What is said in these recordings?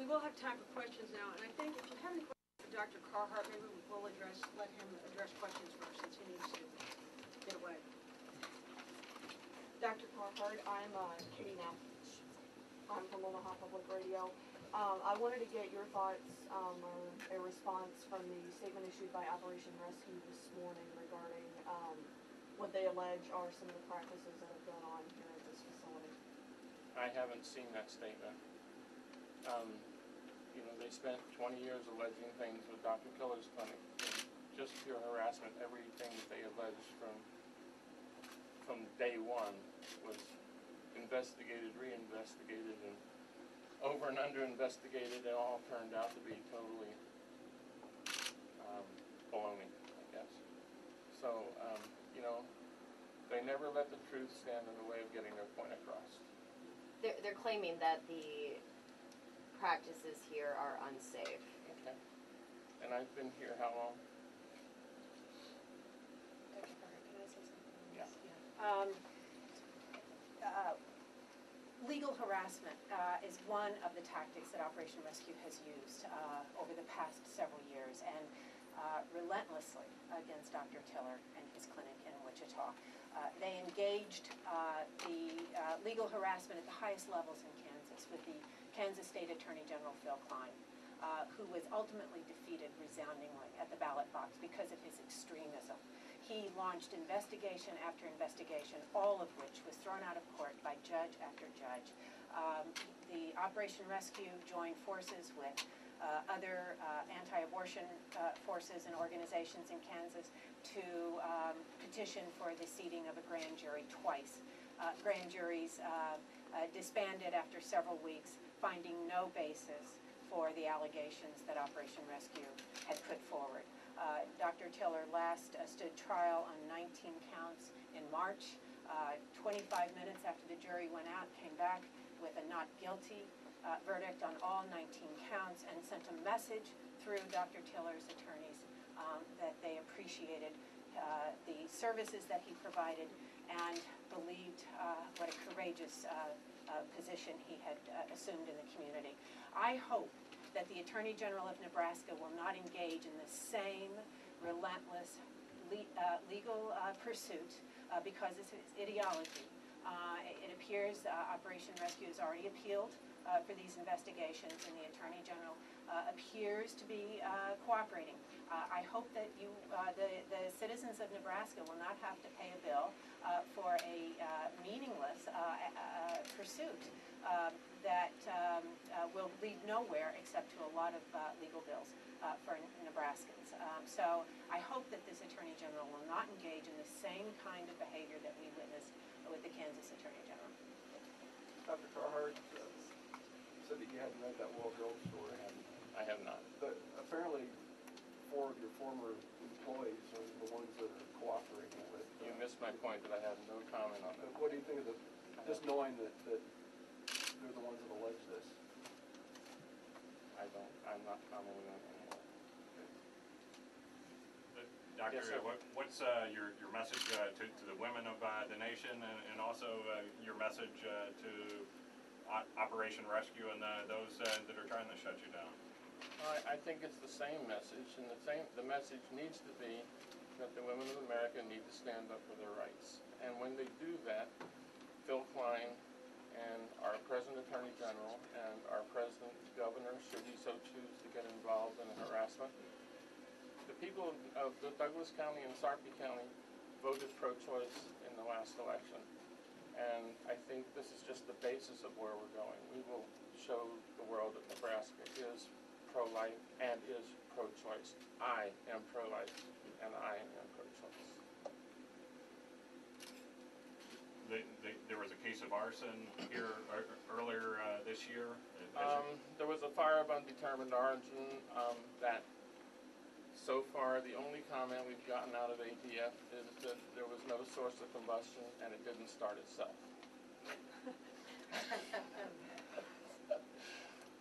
will have time for questions now, and I think if you have any questions for Dr. Carhart, maybe we'll let him address questions first, since he needs to get away. Dr. Carhart, I'm Katie Knapp. I'm from Omaha Public Radio. I wanted to get your thoughts or a response from the statement issued by Operation Rescue this morning regarding what they allege are some of the practices that have gone on here at this facility. I haven't seen that statement. You know, they spent 20 years alleging things with Dr. Killer's clinic. Just pure harassment. Everything that they alleged from day one was investigated, reinvestigated, and over and under investigated. It all turned out to be totally baloney, I guess. So, you know, they never let the truth stand in the way of getting their point across. They're claiming that the practices here are unsafe. Okay. And I've been here how long? Dr. Carhart, can I say something? Yeah. Legal harassment is one of the tactics that Operation Rescue has used over the past several years, and relentlessly against Dr. Tiller and his clinic in Wichita. They engaged the legal harassment at the highest levels in Kansas with the Kansas State Attorney General Phil Klein, who was ultimately defeated resoundingly at the ballot box because of his extremism. He launched investigation after investigation, all of which was thrown out of court by judge after judge. The Operation Rescue joined forces with other anti-abortion forces and organizations in Kansas to petition for the seating of a grand jury twice. Grand juries disbanded after several weeks, finding no basis for the allegations that Operation Rescue had put forward. Dr. Tiller last stood trial on 19 counts in March. 25 minutes after the jury went out, came back with a not guilty verdict on all 19 counts, and sent a message through Dr. Tiller's attorneys that they appreciated the services that he provided and believed what a courageous position he had assumed in the community. I hope that the Attorney General of Nebraska will not engage in the same relentless legal pursuit because of his ideology. It appears Operation Rescue has already appealed for these investigations, and the Attorney General appears to be cooperating. I hope that the citizens of Nebraska will not have to pay a bill for a meaningless pursuit that will lead nowhere except to a lot of legal bills for Nebraskans. So I hope that this Attorney General will not engage in the same kind of behavior that we witnessed with the Kansas Attorney General. Dr. Carhart said that you hadn't read that World Herald story. I have not. But apparently 4 of your former employees are the ones that are cooperating with. You missed my point that I have no comment on that. What do you think of just knowing that they're the ones that allege this? I'm not commenting on any of that. Doctor, yes, what's your message to the women of the nation, and also your message to Operation Rescue and those that are trying to shut you down? I think it's the same message, and the message needs to be that the women of America need to stand up for their rights. And when they do that, Phil Klein and our President Attorney General and our President Governor, should he so choose to get involved in harassment, the people of the Douglas County and Sarpy County voted pro-choice in the last election. And I think this is just the basis of where we're going. We will show the world that Nebraska is pro-life and is pro-choice. I am pro-life and I am pro-choice. There was a case of arson here earlier this year. There was a fire of undetermined origin that so far the only comment we've gotten out of ATF is that there was no source of combustion and it didn't start itself.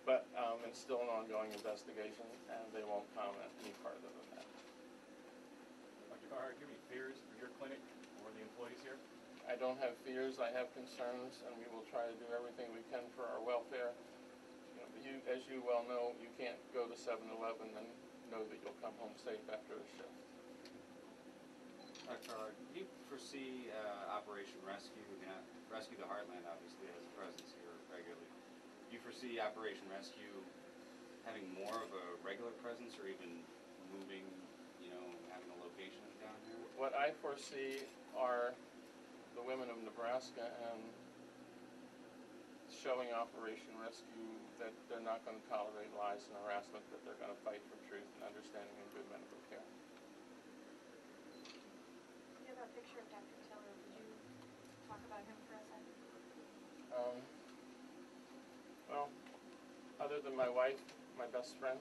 But it's still an ongoing investigation and they won't comment any further than that. Dr. Carhart, do you have any fears for your clinic or the employees here? I don't have fears, I have concerns, and we will try to do everything we can for our welfare. You know, the as you well know, you can't go to 7-Eleven and know that you'll come home safe after a shift. Dr. Carhart, do you foresee Operation Rescue? I mean, Rescue the Heartland obviously has a presence here regularly. Do you foresee Operation Rescue having more of a regular presence, or even moving, having a location down here? What I foresee are the women of Nebraska and showing Operation Rescue that they're not going to tolerate lies and harassment, that they're going to fight for truth and understanding and good medical care. You have a picture of Dr. Tiller. Would you talk about him for a second? Well, other than my wife, my best friend,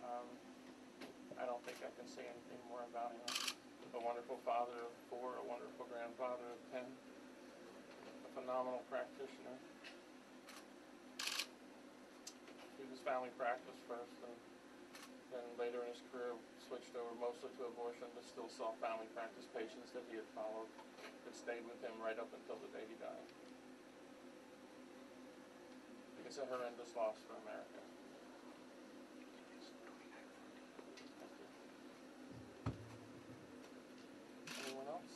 I don't think I can say anything more about him. A wonderful father of 4, a wonderful grandfather of 10, a phenomenal practitioner. He was family practice first, and then later in his career switched over mostly to abortion, but still saw family practice patients that he had followed that stayed with him right up until the day he died. It's a horrendous loss for America. Anyone else?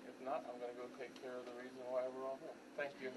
If not, I'm going to go take care of the reason why we're all here. Thank you.